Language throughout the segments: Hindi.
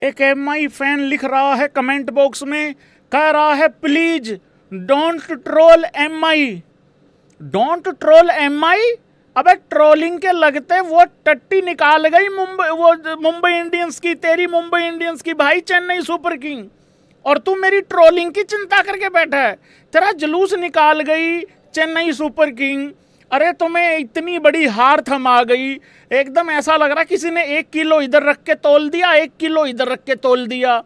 एक एमआई फैन लिख रहा है कमेंट बॉक्स में, कह रहा है please don't troll MI, don't troll MI. अबे ट्रोलिंग के लगते वो टट्टी निकाल गई मुंबई इंडियंस की, तेरी मुंबई इंडियंस की भाई, चेन्नई सुपर किंग, और तू मेरी ट्रोलिंग की चिंता करके बैठा है। तेरा जुलूस निकाल गई चेन्नई सुपर किंग। अरे तुम्हें इतनी बड़ी हार थमा गई, एकदम ऐसा लग रहा किसी ने 1 किलो इधर रख के तोल दिया, 1 किलो इधर रख के तोल दिया।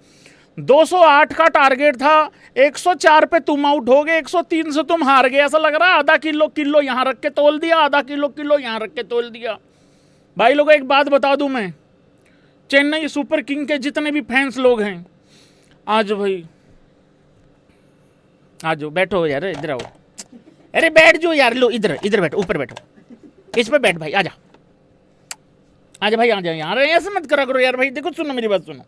208 का टारगेट था, 104 पे तुम आउट हो गए, 103 से तुम हार गए। ऐसा लग रहा है आधा किलो यहां रख के तोल दिया, आधा किलो यहां रख के तोल दिया। भाई लोगों एक बात बता दूं मैं, चेन्नई सुपर किंग के जितने भी फैंस लोग हैं, आज भाई आज बैठो यार, इधर आओ, अरे बैठ जो यार, लो इधर इधर बैठो, ऊपर बैठो, इस पे बैठ भाई, आजा आजा भाई, आजा यार, ऐसे मत करा करो यार भाई। देखो सुनो मेरी बात सुनो,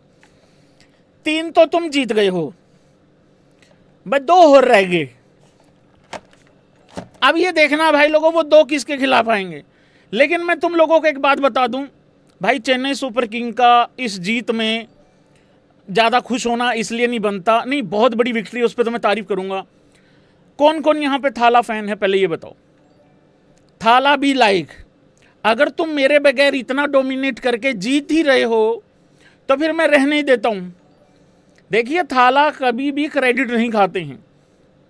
3 तो तुम जीत गए हो, बस 2 हो रह गए। अब ये देखना भाई लोगों वो 2 किसके खिलाफ आएंगे। लेकिन मैं तुम लोगों को एक बात बता दूं भाई, चेन्नई सुपर किंग का इस जीत में ज़्यादा खुश होना इसलिए नहीं बनता, नहीं बहुत बड़ी विक्ट्री है, उस पर तो मैं तारीफ करूंगा। कौन कौन यहाँ पे थाला फैन है पहले ये बताओ। थाला भी लाइक, अगर तुम मेरे बगैर इतना डोमिनेट करके जीत ही रहे हो तो फिर मैं रहने ही देता हूं। देखिए थाला कभी भी क्रेडिट नहीं खाते हैं।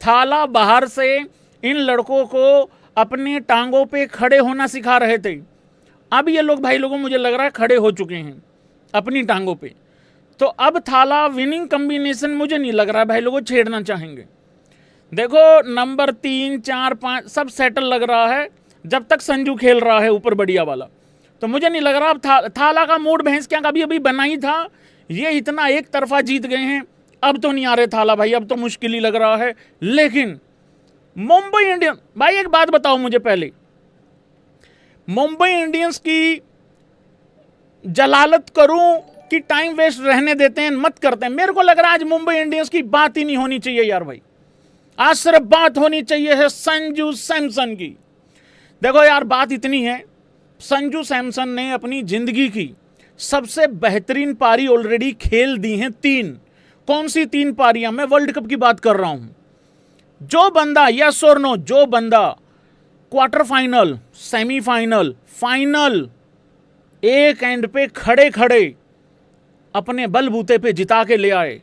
थाला बाहर से इन लड़कों को अपने टांगों पे खड़े होना सिखा रहे थे। अब ये लोग भाई लोगों मुझे लग रहा है खड़े हो चुके हैं अपनी टांगों पे। तो अब थाला विनिंग कॉम्बिनेशन मुझे नहीं लग रहा है भाई लोगों छेड़ना चाहेंगे। देखो नंबर 3, 4, 5 सब सेटल लग रहा है जब तक संजू खेल रहा है ऊपर बढ़िया वाला। तो मुझे नहीं लग रहा अब थाला का मूड भैंस क्या कभी अभी बना ही था। ये इतना एक तरफा जीत गए हैं, अब तो नहीं आ रहे थाला भाई, अब तो मुश्किल ही लग रहा है। लेकिन मुंबई इंडियंस भाई एक बात बताओ मुझे पहले, मुंबई इंडियंस की जलालत करूं कि टाइम वेस्ट रहने देते हैं, मत करते हैं। मेरे को लग रहा है आज मुंबई इंडियंस की बात ही नहीं होनी चाहिए यार भाई, आज सिर्फ बात होनी चाहिए है संजू सैमसन की। देखो यार बात इतनी है, संजू सैमसन ने अपनी जिंदगी की सबसे बेहतरीन पारी ऑलरेडी खेल दी हैं 3। कौन सी 3 पारियां, मैं वर्ल्ड कप की बात कर रहा हूं। जो बंदा यस और नो, जो बंदा क्वार्टर फाइनल, सेमीफाइनल, फाइनल एक एंड पे खड़े खड़े अपने बलबूते पे जिता के ले आए,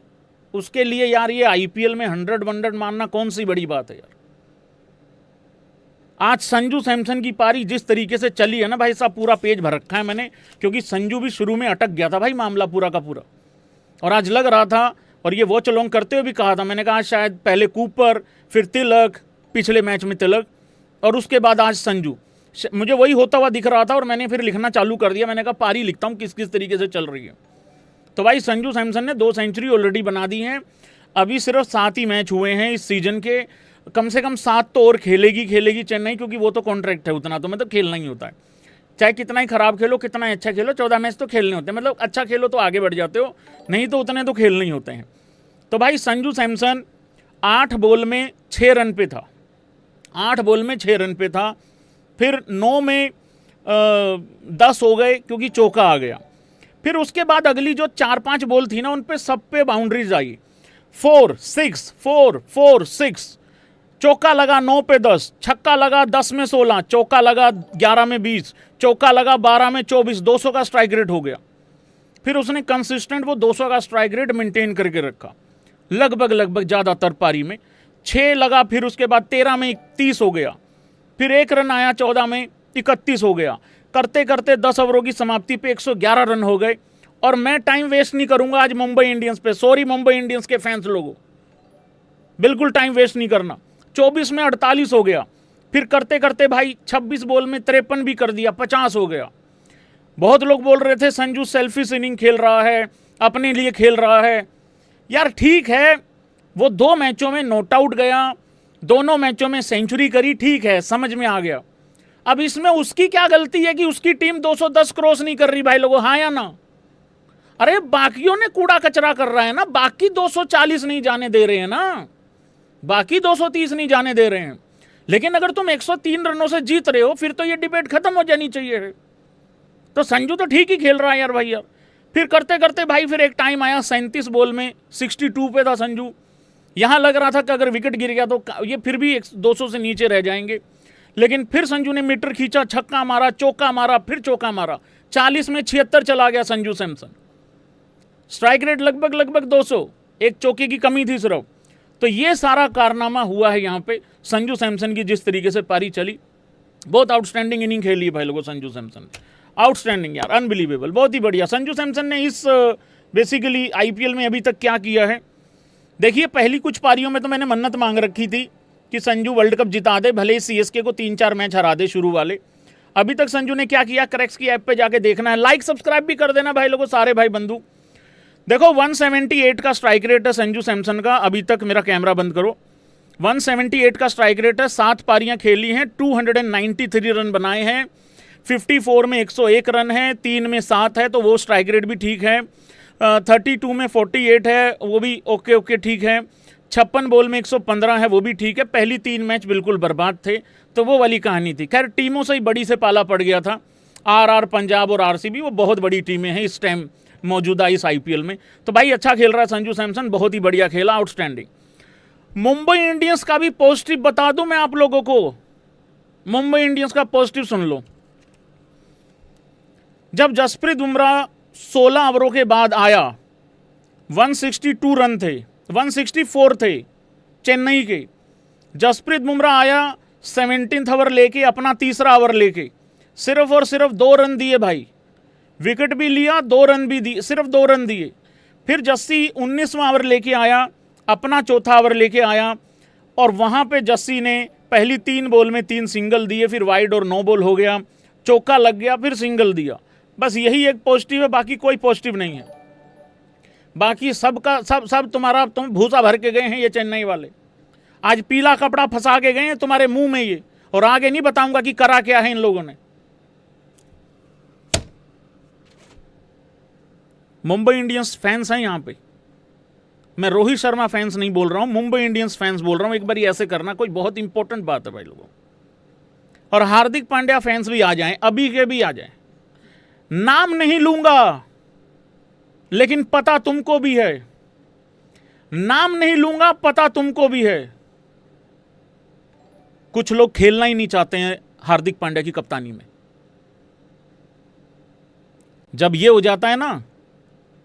उसके लिए यार ये आईपीएल में 100 मारना कौन सी बड़ी बात है यार। आज संजू सैमसन की पारी जिस तरीके से चली है ना भाई साहब, पूरा पेज भर रखा है मैंने, क्योंकि संजू भी शुरू में अटक गया था भाई मामला पूरा का पूरा। और आज लग रहा था, और ये वॉच अलोंग करते हुए भी कहा था मैंने, कहा शायद पहले कूपर, फिर तिलक, पिछले मैच में तिलक, और उसके बाद आज संजू। मुझे वही होता हुआ दिख रहा था और मैंने फिर लिखना चालू कर दिया। मैंने कहा पारी लिखता हूँ किस किस तरीके से चल रही है। तो भाई संजू सैमसन ने 2 सेंचुरी ऑलरेडी बना दी हैं। अभी सिर्फ 7 ही मैच हुए हैं इस सीजन के, कम से कम 7 तो और खेलेगी चेन्नई, क्योंकि वो तो कॉन्ट्रैक्ट है, उतना तो मतलब खेलना ही होता है। चाहे कितना ही खराब खेलो, कितना ही अच्छा खेलो, 14 मैच तो खेलने होते हैं। मतलब अच्छा खेलो तो आगे बढ़ जाते हो, नहीं तो उतने तो खेलने ही होते हैं। तो भाई संजू सैमसन 8 बॉल में 6 रन पे था, 8 बॉल में 6 रन पे था। फिर 9 में 10 हो गए क्योंकि चौका आ गया। फिर उसके बाद अगली जो 4-5 बॉल थी ना, उन पे सब पे बाउंड्रीज आई, 4, 6, 4, 4, 6। चौका लगा 9 पे 10, छक्का लगा 10 में 16, चौका लगा 11 में 20, चौका लगा 12 में 24, 200 का स्ट्राइक रेट हो गया। फिर उसने कंसिस्टेंट वो 200 का स्ट्राइक रेट मेंटेन करके रखा लगभग ज़्यादातर पारी में। 6 लगा, फिर उसके बाद 13 में 30 हो गया, फिर 1 रन आया 14 में 31 हो गया। करते करते 10 ओवरों की समाप्ति पे 111 रन हो गए। और मैं टाइम वेस्ट नहीं करूंगा आज मुंबई इंडियंस पे, सॉरी मुंबई इंडियंस के फैंस लोगों, बिल्कुल टाइम वेस्ट नहीं करना। 24 में 48 हो गया, फिर करते करते भाई 26 बॉल में 53 भी कर दिया, 50 हो गया। बहुत लोग बोल रहे थे संजू सेल्फिश इनिंग खेल रहा है, अपने लिए खेल रहा है। यार ठीक है, वो 2 मैचों में नॉट आउट गया, दोनों मैचों में सेंचुरी करी, ठीक है, समझ में आ गया। अब इसमें उसकी क्या गलती है कि उसकी टीम 210 क्रॉस नहीं कर रही भाई लोगों, हाँ या ना? अरे बाकियों ने कूड़ा कचरा कर रहा है ना, बाकी 240 नहीं जाने दे रहे हैं ना, बाकी 230 नहीं जाने दे रहे हैं। लेकिन अगर तुम 103 रनों से जीत रहे हो, फिर तो ये डिबेट खत्म हो जानी चाहिए। तो संजू तो ठीक ही खेल रहा है यार भाई यार। फिर करते करते भाई फिर एक टाइम आया 37 बॉल में 62 पे था संजू। यहाँ लग रहा था कि अगर विकेट गिर गया तो ये फिर भी 200 से नीचे रह जाएंगे, लेकिन फिर संजू ने मीटर खींचा, छक्का मारा, चौका मारा, फिर चौका मारा, 40 में 76 चला गया संजू सैमसन। स्ट्राइक रेट लगभग 200, एक चौके की कमी थी सिर्फ। तो ये सारा कारनामा हुआ है यहाँ पे संजू सैमसन की, जिस तरीके से पारी चली। बहुत आउटस्टैंडिंग इनिंग खेली है भाई लोगों संजू सैमसन ने, आउटस्टैंडिंग यार, अनबिलीवेबल, बहुत ही बढ़िया। संजू सैमसन ने इस बेसिकली आईपीएल में अभी तक क्या किया है देखिए। पहली कुछ पारियों में तो मैंने मन्नत मांग रखी थी कि संजू वर्ल्ड कप जिता दे, भले ही सीएसके को 3-4 मैच हरा दे शुरू वाले। अभी तक संजू ने क्या किया, क्रैक्स की ऐप पे जाके देखना है, लाइक सब्सक्राइब भी कर देना भाई लोगों, सारे भाई बंधु। देखो 178 का स्ट्राइक रेट है संजू सैमसन का अभी तक। मेरा कैमरा बंद करो। 178 का स्ट्राइक रेट है, 7 पारियां खेली हैं, 293 रन बनाए हैं, 54 में 101 रन है, 3 में 7 है, तो वो स्ट्राइक रेट भी ठीक है। 32 में 48 है, वो भी ओके ठीक है। 56 बॉल में 115 है, वो भी ठीक है। पहली 3 मैच बिल्कुल बर्बाद थे, तो वो वाली कहानी थी। खैर टीमों से ही बड़ी से पाला पड़ गया था, आरआर पंजाब और आरसीबी, वो बहुत बड़ी टीमें हैं इस टाइम मौजूदा इस आईपीएल में। तो भाई अच्छा खेल रहा है संजू सैमसन, बहुत ही बढ़िया खेला, आउटस्टैंडिंग। मुंबई इंडियंस का भी पॉजिटिव बता दूं मैं आप लोगों को, मुंबई इंडियंस का पॉजिटिव सुन लो। जब जसप्रीत बुमराह 16 ओवरों के बाद आया, 162 रन थे, 164 थे चेन्नई के। जसप्रीत बुमराह आया 17th ओवर लेके, अपना तीसरा ओवर लेके, सिर्फ और सिर्फ 2 रन दिए भाई, विकेट भी लिया, 2 रन भी दिए, सिर्फ 2 रन दिए। फिर जस्सी 19वां ओवर लेके आया, अपना चौथा ओवर लेके आया, और वहाँ पे जस्सी ने पहली 3 बॉल में 3 सिंगल दिए, फिर वाइड और 9 बॉल हो गया, चौका लग गया, फिर सिंगल दिया। बस यही एक पॉजिटिव है, बाकी कोई पॉजिटिव नहीं है। बाकी सबका सब तुम्हारा तुम भूसा भर के गए हैं ये चेन्नई वाले, आज पीला कपड़ा फंसा के गए हैं तुम्हारे मुंह में ये, और आगे नहीं बताऊंगा कि करा क्या है इन लोगों ने। मुंबई इंडियंस फैंस हैं यहाँ पे, मैं रोहित शर्मा फैंस नहीं बोल रहा हूं, मुंबई इंडियंस फैंस बोल रहा हूं। एक बार ऐसे करना, कोई बहुत इंपॉर्टेंट बात है भाई लोगों। और हार्दिक पांड्या फैंस भी आ जाएं, अभी के भी आ जाएं। नाम नहीं लूंगा, लेकिन पता तुमको भी है, नाम नहीं लूंगा, पता तुमको भी है। कुछ लोग खेलना ही नहीं चाहते हैं हार्दिक पांड्या की कप्तानी में। जब ये हो जाता है ना,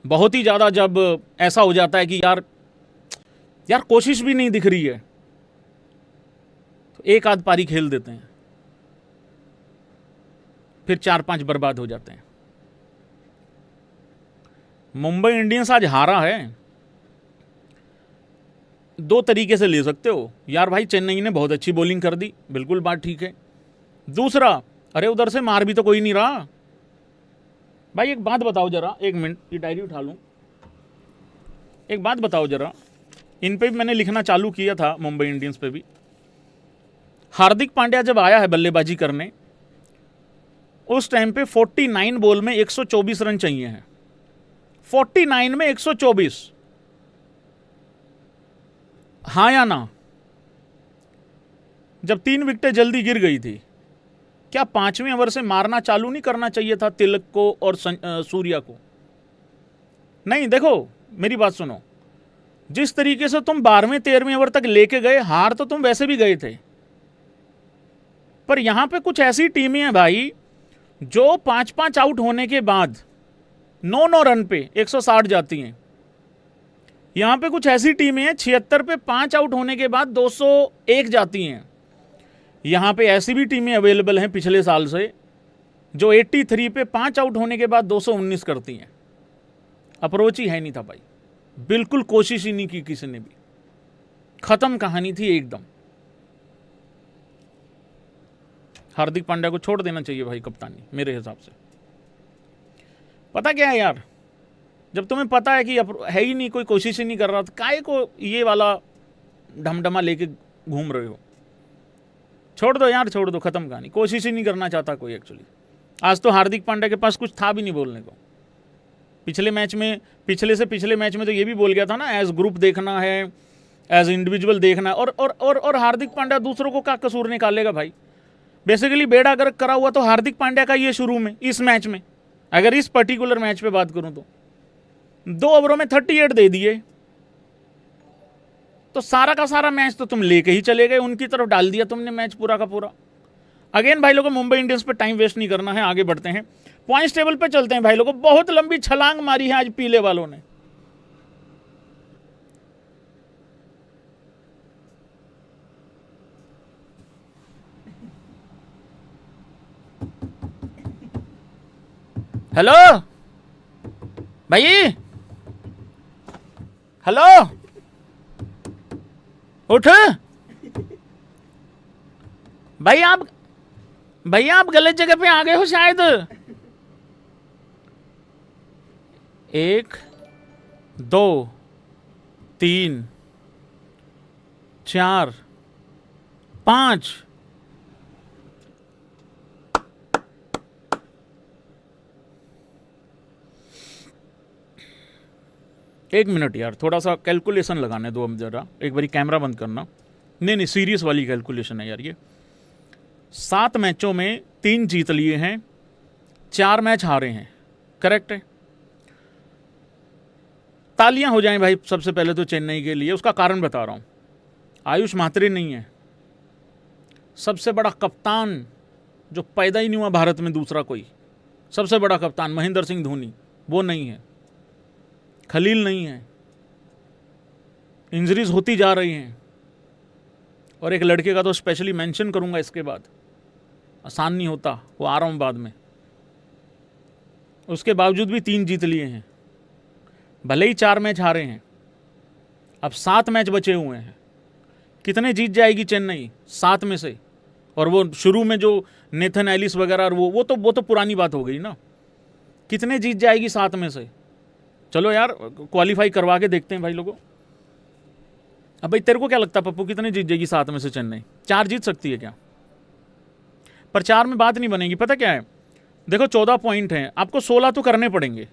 बहुत ही ज्यादा जब ऐसा हो जाता है कि यार कोशिश भी नहीं दिख रही है, तो एक आध पारी खेल देते हैं, फिर 4-5 बर्बाद हो जाते हैं। मुंबई इंडियंस आज हारा है, 2 तरीके से ले सकते हो यार। भाई चेन्नई ने बहुत अच्छी बॉलिंग कर दी, बिल्कुल बात ठीक है। दूसरा, अरे उधर से मार भी तो कोई नहीं रहा भाई। एक बात बताओ जरा, 1 मिनट ये डायरी उठा लूं। एक बात बताओ जरा, इन पे भी मैंने लिखना चालू किया था, मुंबई इंडियंस पे भी। हार्दिक पांड्या जब आया है बल्लेबाजी करने, उस टाइम पे 49 बॉल में 124 रन चाहिए हैं, 49 में 124, हाँ या ना? जब 3 विकेटें जल्दी गिर गई थी, क्या 5वें ओवर से मारना चालू नहीं करना चाहिए था तिलक को और सूर्या को? नहीं, देखो मेरी बात सुनो, जिस तरीके से तुम 12वें 13वें ओवर तक लेके गए, हार तो तुम वैसे भी गए थे, पर यहां पे कुछ ऐसी टीमें हैं भाई जो 5-5 आउट होने के बाद 9-9 रन पे 160 जाती हैं। यहां पे कुछ ऐसी टीमें हैं 76 पे 5 आउट होने के बाद 201 जाती हैं। यहां पे ऐसी भी टीमें अवेलेबल हैं पिछले साल से जो 83 पे 5 आउट होने के बाद 219 करती हैं। अप्रोच ही है नहीं था भाई, बिल्कुल कोशिश ही नहीं की किसी ने भी, खत्म कहानी थी एकदम। हार्दिक पांड्या को छोड़ देना चाहिए भाई कप्तानी, मेरे हिसाब से। पता क्या है यार, जब तुम्हें पता है कि है ही नहीं, कोई कोशिश ही नहीं कर रहा, तो काहे को ये वाला ढमढमा लेके घूम रहे हो? छोड़ दो यार, छोड़ दो, खत्म कहानी। कोशिश ही नहीं करना चाहता कोई एक्चुअली। आज तो हार्दिक पांड्या के पास कुछ था भी नहीं बोलने को। पिछले मैच में, पिछले मैच में तो ये भी बोल गया था ना, एज ग्रुप देखना है, एज इंडिविजुअल देखना है। और हार्दिक पांड्या दूसरों को क्या कसूर निकालेगा भाई? बेसिकली बेड़ा गर्क करा हुआ तो हार्दिक पांड्या का ये शुरू में, इस मैच में, अगर इस पर्टिकुलर मैच पे बात करूं तो 2 ओवरों में 38 दे दिए, तो सारा का सारा मैच तो तुम लेके ही चले गए, उनकी तरफ डाल दिया तुमने मैच पूरा का पूरा। अगेन भाई लोगों, मुंबई इंडियंस पे टाइम वेस्ट नहीं करना है, आगे बढ़ते हैं, पॉइंट्स टेबल पे चलते हैं भाई लोगों। बहुत लंबी छलांग मारी है आज पीले वालों ने। हेलो भाई, हेलो, उठ भैया, आप गलत जगह पे आ गए हो शायद। 1 2 3 4 5। एक मिनट यार, थोड़ा सा कैलकुलेशन लगाने दो हम जरा, एक बारी कैमरा बंद करना। नहीं, सीरियस वाली कैलकुलेशन है यार ये। 7 मैचों में 3 जीत लिए हैं, 4 मैच हारे हैं, करेक्ट है? तालियां हो जाएं भाई सबसे पहले तो चेन्नई के लिए। उसका कारण बता रहा हूं, आयुष मात्रे नहीं है, सबसे बड़ा कप्तान जो पैदा ही नहीं हुआ भारत में दूसरा कोई, सबसे बड़ा कप्तान महेंद्र सिंह धोनी, वो नहीं है। खलील नहीं है, इंजरीज होती जा रही हैं, और एक लड़के का तो स्पेशली मेंशन करूंगा इसके बाद, आसान नहीं होता, वो आ रहा हूं बाद में। उसके बावजूद भी 3 जीत लिए हैं, भले ही 4 मैच हारे हैं, अब 7 मैच बचे हुए हैं। कितने जीत जाएगी चेन्नई 7 में से? और वो शुरू में जो नेथन एलिस वगैरह, वो तो पुरानी बात हो गई ना। कितने जीत जाएगी 7 में से? चलो यार, क्वालिफाई करवा के देखते हैं भाई लोगों। अब भाई तेरे को क्या लगता है पप्पू, कितने जीत जाएगी 7 में से चेन्नई? 4 जीत सकती है क्या? पर 4 में बात नहीं बनेगी, पता क्या है, देखो 14 पॉइंट हैं, आपको 16 तो करने पड़ेंगे,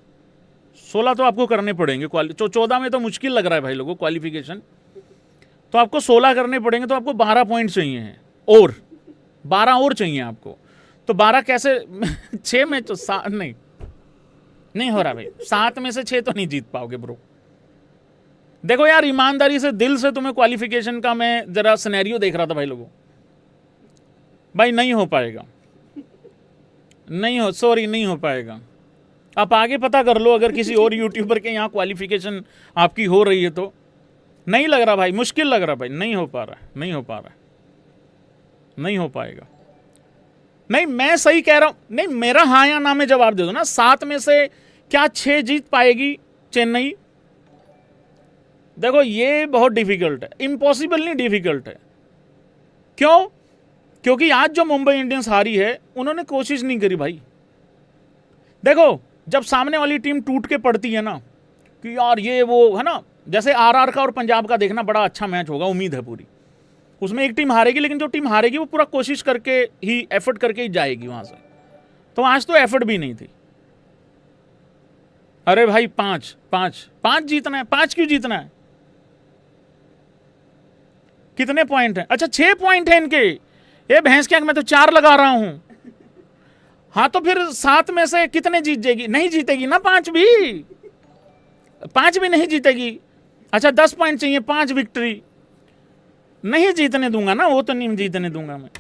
16 तो आपको करने पड़ेंगे। 14 में तो मुश्किल लग रहा है भाई लोगों क्वालिफिकेशन, तो आपको 16 करने पड़ेंगे, तो आपको 12 पॉइंट चाहिए हैं, और 12 और चाहिए आपको। तो 12 कैसे 6 में तो नहीं हो रहा भाई, 7 में से 6 तो नहीं जीत पाओगे ब्रो। देखो यार, ईमानदारी से, दिल से तुम्हें क्वालिफिकेशन का मैं जरा सिनेरियो देख रहा था भाई लोगों, भाई नहीं हो पाएगा, नहीं हो पाएगा। आप आगे पता कर लो, अगर किसी और यूट्यूबर के यहाँ क्वालिफिकेशन आपकी हो रही है तो। नहीं लग रहा भाई, मुश्किल लग रहा भाई, नहीं हो पा रहा है, नहीं हो पाएगा। नहीं, मैं सही कह रहा हूं, नहीं, मेरा हाँ या ना में जवाब दे दो ना। 7 में से क्या 6 जीत पाएगी चेन्नई? देखो ये बहुत डिफिकल्ट है, इम्पॉसिबल नहीं, डिफिकल्ट है। क्यों? क्योंकि आज जो मुंबई इंडियंस हारी है, उन्होंने कोशिश नहीं करी भाई। देखो, जब सामने वाली टीम टूट के पड़ती है ना कि यार ये वो है ना, जैसे आरआर का और पंजाब का देखना, बड़ा अच्छा मैच होगा, उम्मीद है पूरी। उसमें एक टीम हारेगी, लेकिन जो टीम हारेगी वो पूरा कोशिश करके ही, एफर्ट करके ही जाएगी वहां से। तो आज तो एफर्ट भी नहीं थी। अरे भाई 5 जीतना है, 5 क्यों जीतना है? कितने पॉइंट हैं? अच्छा 6 पॉइंट है इनके। ये भैंस क्या, मैं तो 4 लगा रहा हूं। हाँ तो फिर 7 में से कितने जीत जाएगी? नहीं जीतेगी ना, 5 भी नहीं जीतेगी। अच्छा 10 पॉइंट चाहिए, 5 विक्ट्री, नहीं जीतने दूंगा ना, वो तो नहीं जीतने दूंगा मैं।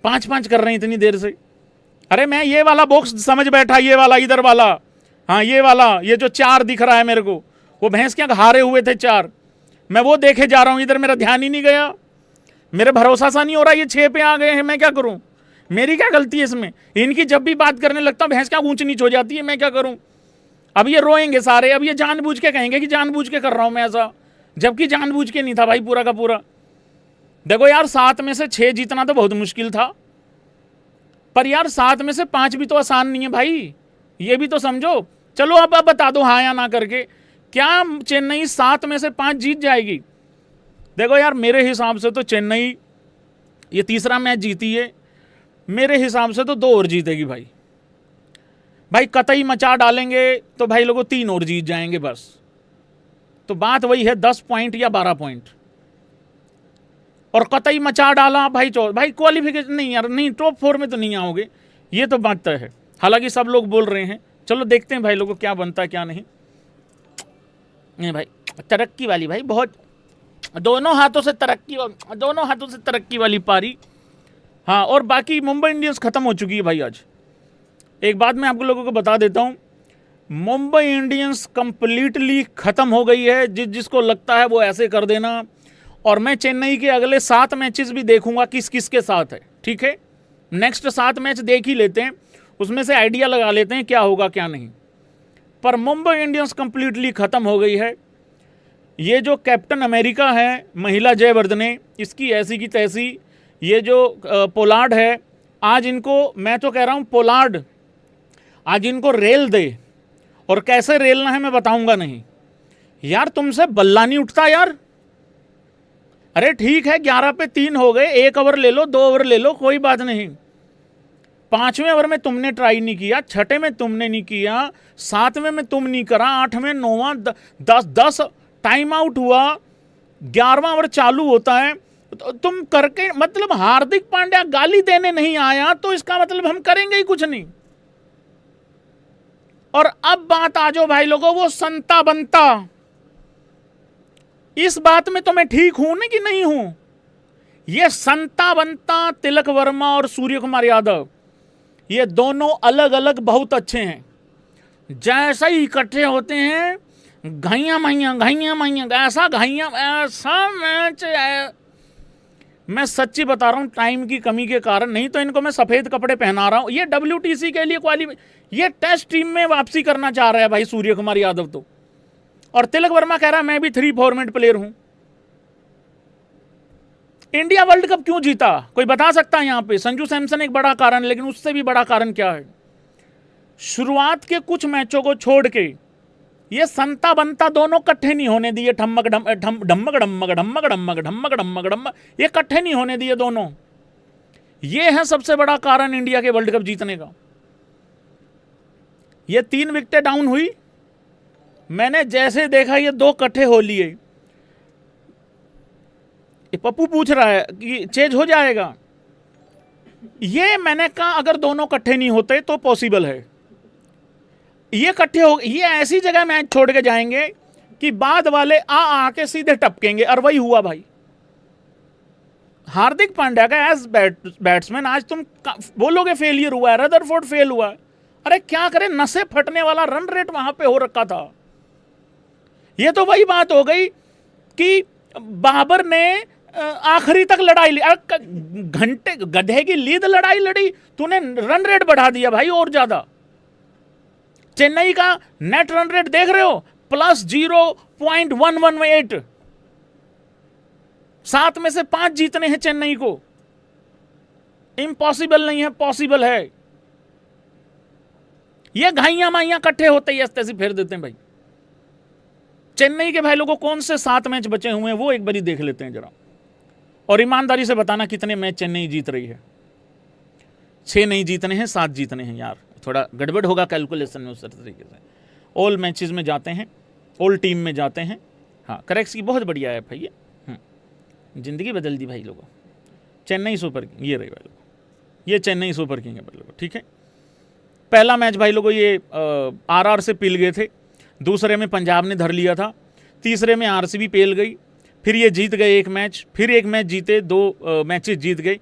5 कर रहे हैं इतनी देर से। अरे मैं ये वाला बॉक्स समझ बैठा, ये वाला इधर वाला, हाँ ये वाला, ये जो 4 दिख रहा है मेरे को, वो भैंस क्या हारे हुए थे 4, मैं वो देखे जा रहा हूं, इधर मेरा ध्यान ही नहीं गया। मेरे भरोसा सा नहीं हो रहा, ये 6 पे आ गए हैं, मैं क्या करूं? मेरी क्या गलती है इसमें? इनकी जब भी बात करने लगता हूं, भैंस क्या ऊंच नीच हो जाती है, मैं क्या करूं? अब ये रोएंगे सारे, अब ये जानबूझ के कहेंगे कि जानबूझ के कर रहा हूं मैं ऐसा, जबकि जानबूझ के नहीं था भाई पूरा का पूरा। देखो यार, 7 में से 6 जीतना तो बहुत मुश्किल था, पर यार 7 में से 5 भी तो आसान नहीं है भाई, ये भी तो समझो। चलो अब बता दो हाँ या ना करके, क्या चेन्नई 7 में से 5 जीत जाएगी? देखो यार, मेरे हिसाब से तो चेन्नई ये तीसरा मैच जीती है, मेरे हिसाब से तो 2 और जीतेगी भाई। कतई मचा डालेंगे तो भाई लोगों 3 और जीत जाएंगे बस। तो बात वही है, 10 पॉइंट या 12 पॉइंट, और कतई मचा डाला भाई भाई क्वालिफिकेशन नहीं यार, नहीं टॉप 4 में तो नहीं आओगे, ये तो बात तय है। हालांकि सब लोग बोल रहे हैं, चलो देखते हैं भाई लोगों क्या बनता है क्या नहीं। नहीं भाई, तरक्की वाली भाई, बहुत दोनों हाथों से तरक्की वाली पारी। हाँ, और बाकी मुंबई इंडियंस खत्म हो चुकी है भाई आज। एक बात मैं आप लोगों को बता देता हूँ, मुंबई इंडियंस कंप्लीटली खत्म हो गई है। जिसको लगता है वो ऐसे कर देना। और मैं चेन्नई के अगले 7 मैचेस भी देखूंगा किस किस के साथ है, ठीक है। नेक्स्ट 7 मैच देख ही लेते हैं, उसमें से आइडिया लगा लेते हैं क्या होगा क्या नहीं। पर मुंबई इंडियंस कंप्लीटली खत्म हो गई है। ये जो कैप्टन अमेरिका है महिला जयवर्धने, इसकी ऐसी की तैसी। ये जो पोलार्ड है, आज इनको, मैं तो कह रहा हूं पोलार्ड आज इनको रेल दे, और कैसे रेलना है मैं बताऊंगा नहीं। यार तुमसे बल्ला नहीं उठता यार। अरे ठीक है 11 पे 3 हो गए, 1 ओवर ले लो, 2 ओवर ले लो, कोई बात नहीं। 5वें ओवर में तुमने ट्राई नहीं किया, 6ठे में तुमने नहीं किया, 7वें में तुम नहीं करा, 8वें 9वां 10 टाइम आउट हुआ, 11वां ओवर चालू होता है तो तुम करके, मतलब हार्दिक पांड्या गाली देने नहीं आया तो इसका मतलब हम करेंगे ही कुछ नहीं। और अब बात आ जाओ भाई लोगों वो संता बनता, इस बात में तो मैं ठीक हूं ना कि नहीं हूं। ये संता बनता तिलक वर्मा और सूर्य कुमार यादव, ये दोनों अलग अलग बहुत अच्छे हैं। जैसे ही इकट्ठे होते हैं घाइया माइया ऐसा मैच है। मैं सच्ची बता रहा हूं, टाइम की कमी के कारण, नहीं तो इनको मैं सफेद कपड़े पहना रहा हूं। ये WTC के लिए ये टेस्ट टीम में वापसी करना चाह रहा है भाई सूर्य कुमार यादव तो। और तिलक वर्मा कह रहा है मैं भी 3 फॉर्मेट प्लेयर हूं। इंडिया वर्ल्ड कप क्यों जीता कोई बता सकता है यहां पे? संजू सैमसन एक बड़ा कारण, लेकिन उससे भी बड़ा कारण क्या है? शुरुआत के कुछ मैचों को छोड़ के ये संता बनता दोनों इकट्ठे नहीं होने दिए। ढम्मक ढम्मक ये इकट्ठे नहीं होने दिए दोनों। ये है सबसे बड़ा कारण इंडिया के वर्ल्ड कप जीतने का। ये 3 विकेटें डाउन हुई, मैंने जैसे देखा ये 2 इकट्ठे हो लिए। पप्पू पूछ रहा है कि चेंज हो जाएगा, ये मैंने कहा अगर दोनों इकट्ठे नहीं होते तो पॉसिबल है। ये इकट्ठे हो, ये ऐसी जगह मैच छोड़ के जाएंगे कि बाद वाले आके सीधे टपकेंगे, और वही हुआ भाई। हार्दिक पांड्या का एज बैट्समैन आज तुम बोलोगे फेलियर हुआ है, रदरफोर्ड फेल हुआ है। अरे क्या करे, नसें फटने वाला रन रेट वहां पे हो रखा था। ये तो वही बात हो गई कि बाबर ने आखिरी तक लड़ाई, घंटे गधे की लीद लड़ाई लड़ी, तूने रन रेट बढ़ा दिया भाई और ज्यादा। चेन्नई का नेट रन रेट देख रहे हो, +0.118। 7 में से 5 जीतने हैं चेन्नई को। इम्पॉसिबल नहीं है, पॉसिबल है। ये घाइयां माइयां इकट्ठे होते ही ऐसे फेर देते हैं भाई। चेन्नई के भाई लोगों कौन से 7 मैच बचे हुए हैं वो एक बारी देख लेते हैं जरा, और ईमानदारी से बताना कितने मैच चेन्नई जीत रही है। 6 नहीं जीतने हैं, 7 जीतने हैं। यार थोड़ा गड़बड़ होगा कैलकुलेशन में उस तरीके से। ऑल मैचेस में जाते हैं, ऑल टीम में जाते हैं। हाँ, करेक्ट की बहुत बढ़िया है भाई। जिंदगी बदल दी भाई लोगों। चेन्नई सुपर किंग ये रही भाई लोगों, ये चेन्नई सुपर किंग है भाई लोगों, ठीक है। पहला मैच भाई लोगों ये RR से पिल गए थे, दूसरे में पंजाब ने धर लिया था, तीसरे में RCB पेल गई, फिर ये जीत गए 1 मैच, फिर 1 मैच जीते, 2 मैचेस जीत गए,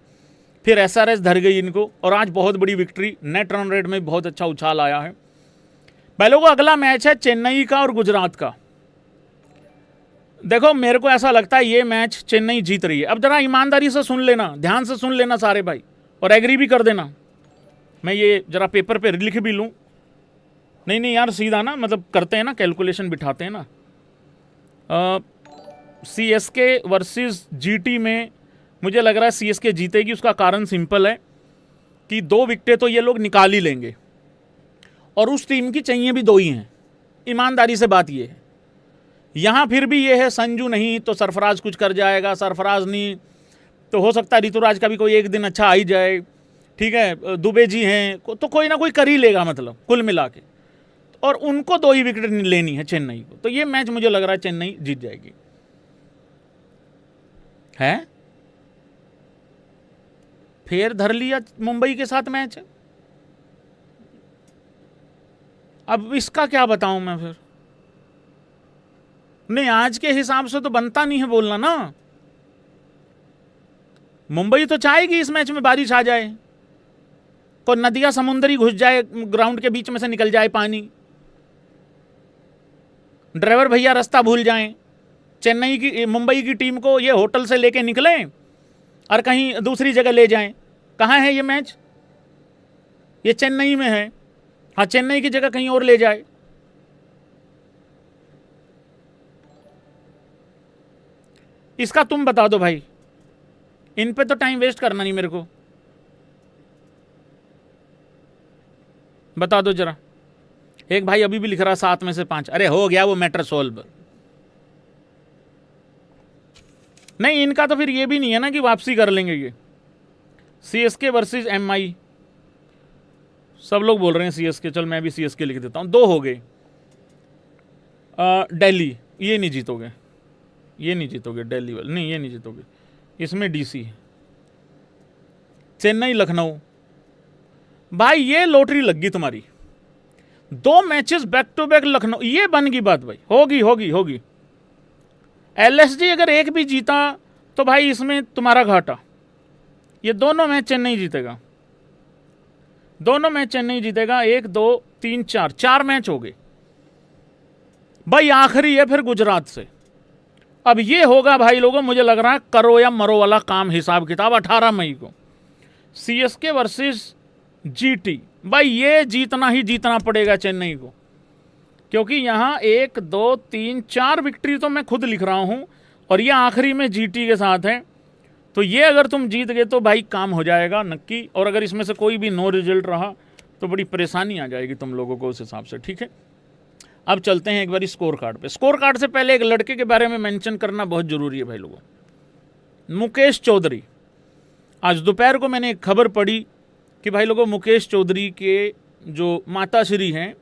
फिर SRH धर गई इनको, और आज बहुत बड़ी विक्ट्री। नेट रन रेट में बहुत अच्छा उछाल आया है भाई लोगों। अगला मैच है चेन्नई का और गुजरात का। देखो मेरे को ऐसा लगता है ये मैच चेन्नई जीत रही है। अब जरा ईमानदारी से सुन लेना, ध्यान से सुन लेना सारे भाई, और एग्री भी कर देना। मैं ये जरा पेपर पे लिख भी लूँ। नहीं यार सीधा ना, मतलब करते हैं ना, कैलकुलेशन बिठाते हैं ना। CSK वर्सेस GT में मुझे लग रहा है CSK जीतेगी। उसका कारण सिंपल है कि 2 विकेटें तो ये लोग निकाल ही लेंगे, और उस टीम की चाहिए भी 2 ही हैं। ईमानदारी से बात ये है। यहाँ फिर भी ये है संजू नहीं तो सरफराज कुछ कर जाएगा, सरफराज नहीं तो हो सकता है ऋतुराज का भी कोई एक दिन अच्छा आ ही जाए, ठीक है। दुबे जी हैं तो कोई ना कोई कर ही लेगा, मतलब कुल मिला के। और उनको 2 ही विकेट लेनी है चेन्नई को, तो ये मैच मुझे लग रहा है चेन्नई जीत जाएगी। है फिर धर लिया मुंबई के साथ मैच। अब इसका क्या बताऊं मैं फिर? नहीं, आज के हिसाब से तो बनता नहीं है बोलना ना। मुंबई तो चाहेगी इस मैच में बारिश आ जाए, कोई नदियां समुंदरी घुस जाए, ग्राउंड के बीच में से निकल जाए पानी, ड्राइवर भैया रास्ता भूल जाएं, चेन्नई की मुंबई की टीम को ये होटल से लेके निकलें और कहीं दूसरी जगह ले जाएं। कहाँ है ये मैच? ये चेन्नई में है। हाँ, चेन्नई की जगह कहीं और ले जाए। इसका तुम बता दो भाई, इन पे तो टाइम वेस्ट करना नहीं मेरे को। बता दो जरा। एक भाई अभी भी लिख रहा 7 में से 5। अरे हो गया वो मैटर सोल्व। नहीं, इनका तो फिर ये भी नहीं है ना कि वापसी कर लेंगे ये। सीएसके वर्सेस एमआई, सब लोग बोल रहे हैं सीएसके, चल मैं भी सीएसके लिख देता हूं। 2 हो गए। दिल्ली, ये नहीं जीतोगे, ये नहीं जीतोगे। दिल्ली वाले नहीं, ये नहीं जीतोगे। इसमें डीसी। चेन्नई लखनऊ, भाई ये लॉटरी लग गई तुम्हारी। 2 matches back to back Lucknow, ये बन गई बात भाई। होगी होगी होगी। एलएसजी अगर एक भी जीता तो भाई इसमें तुम्हारा घाटा। ये दोनों मैच चेन्नई जीतेगा, दोनों मैच चेन्नई जीतेगा। 1 2 3 4 मैच हो गए भाई। आखिरी है फिर गुजरात से। अब ये होगा भाई लोगों, मुझे लग रहा है करो या मरो वाला काम, हिसाब किताब 18 मई को सीएसके वर्सेस जीटी। भाई ये जीतना ही जीतना पड़ेगा चेन्नई को, क्योंकि यहाँ 1 2 3 4 विक्ट्री तो मैं खुद लिख रहा हूँ और ये आखिरी में जीटी के साथ है। तो ये अगर तुम जीत गए तो भाई काम हो जाएगा नक्की। और अगर इसमें से कोई भी नो रिजल्ट रहा तो बड़ी परेशानी आ जाएगी तुम लोगों को उस हिसाब से, ठीक है। अब चलते हैं एक बार स्कोर कार्ड पे। स्कोर कार्ड से पहले एक लड़के के बारे में मेंशन करना बहुत ज़रूरी है भाई लोगों। मुकेश चौधरी। आज दोपहर को मैंने एक खबर पढ़ी कि भाई लोगों मुकेश चौधरी के जो माताश्री हैं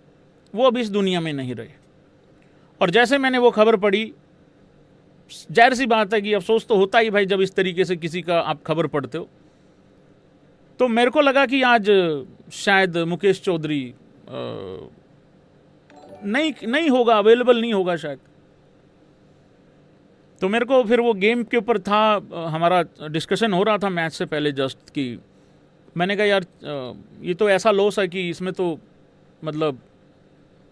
वो अब इस दुनिया में नहीं रहे। और जैसे मैंने वो खबर पढ़ी, जाहिर सी बात है कि अफसोस तो होता ही भाई जब इस तरीके से किसी का आप खबर पढ़ते हो। तो मेरे को लगा कि आज शायद मुकेश चौधरी नहीं होगा, अवेलेबल नहीं होगा शायद। तो मेरे को फिर वो गेम के ऊपर था, हमारा डिस्कशन हो रहा था मैच से पहले जस्ट, कि मैंने कहा यार ये तो ऐसा लॉस है कि इसमें तो मतलब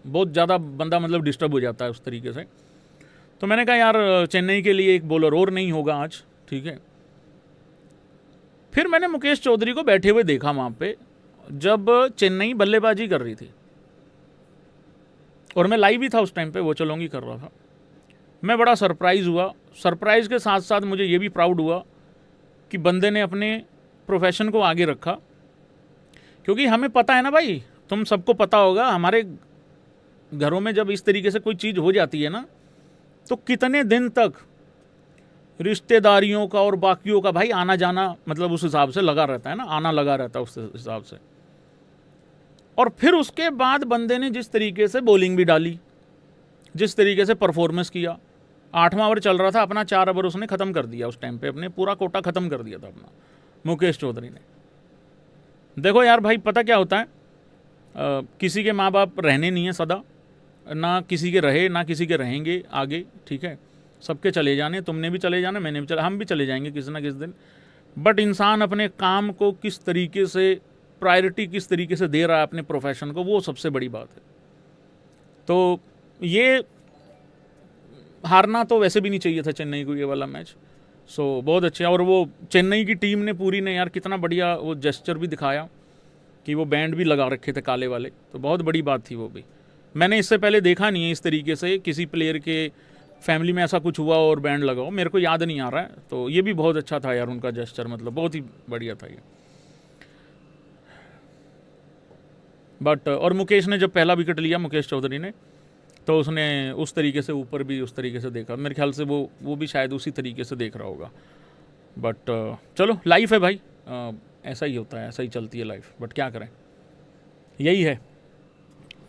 बहुत ज़्यादा बंदा मतलब डिस्टर्ब हो जाता है उस तरीके से। तो मैंने कहा यार चेन्नई के लिए एक बॉलर और नहीं होगा आज, ठीक है। फिर मैंने मुकेश चौधरी को बैठे हुए देखा वहाँ पे जब चेन्नई बल्लेबाजी कर रही थी, और मैं लाइव ही था उस टाइम पे, वो चलोंगी कर रहा था। मैं बड़ा सरप्राइज़ हुआ। सरप्राइज़ के साथ साथ मुझे ये भी प्राउड हुआ कि बंदे ने अपने प्रोफेशन को आगे रखा। क्योंकि हमें पता है ना भाई, तुम सबको पता होगा, हमारे घरों में जब इस तरीके से कोई चीज़ हो जाती है ना तो कितने दिन तक रिश्तेदारियों का और बाकियों का भाई आना जाना मतलब उस हिसाब से लगा रहता है ना, आना लगा रहता है उस हिसाब से। और फिर उसके बाद बंदे ने जिस तरीके से बॉलिंग भी डाली, जिस तरीके से परफॉर्मेंस किया, 8वां ओवर चल रहा था, अपना 4 ओवर उसने ख़त्म कर दिया उस टाइम पे, अपने पूरा कोटा ख़त्म कर दिया था अपना मुकेश चौधरी ने। देखो यार भाई, पता क्या होता है, किसी के माँ बाप रहने नहीं है सदा, ना किसी के रहे ना किसी के रहेंगे आगे, ठीक है। सबके चले जाने, तुमने भी चले जाना, मैंने भी चले, हम भी चले जाएंगे किसी ना किसी दिन। बट इंसान अपने काम को किस तरीके से प्रायोरिटी किस तरीके से दे रहा है अपने प्रोफेशन को, वो सबसे बड़ी बात है। तो ये हारना तो वैसे भी नहीं चाहिए था चेन्नई को ये वाला मैच। सो बहुत अच्छे। और वो चेन्नई की टीम ने पूरी ने यार कितना बढ़िया वो जेस्चर भी दिखाया कि वो बैंड भी लगा रखे थे काले वाले, तो बहुत बड़ी बात थी वो भी। मैंने इससे पहले देखा नहीं है इस तरीके से किसी प्लेयर के फैमिली में ऐसा कुछ हुआ और बैंड लगाओ, मेरे को याद नहीं आ रहा है। तो ये भी बहुत अच्छा था यार उनका जेस्चर, मतलब बहुत ही बढ़िया था ये। बट और मुकेश ने जब पहला विकेट लिया, मुकेश चौधरी ने, तो उसने उस तरीके से ऊपर भी उस तरीके से देखा, मेरे ख्याल से वो भी शायद उसी तरीके से देख रहा होगा। बट चलो लाइफ है भाई, ऐसा ही होता है, ऐसा ही चलती है लाइफ, बट क्या करें, यही है।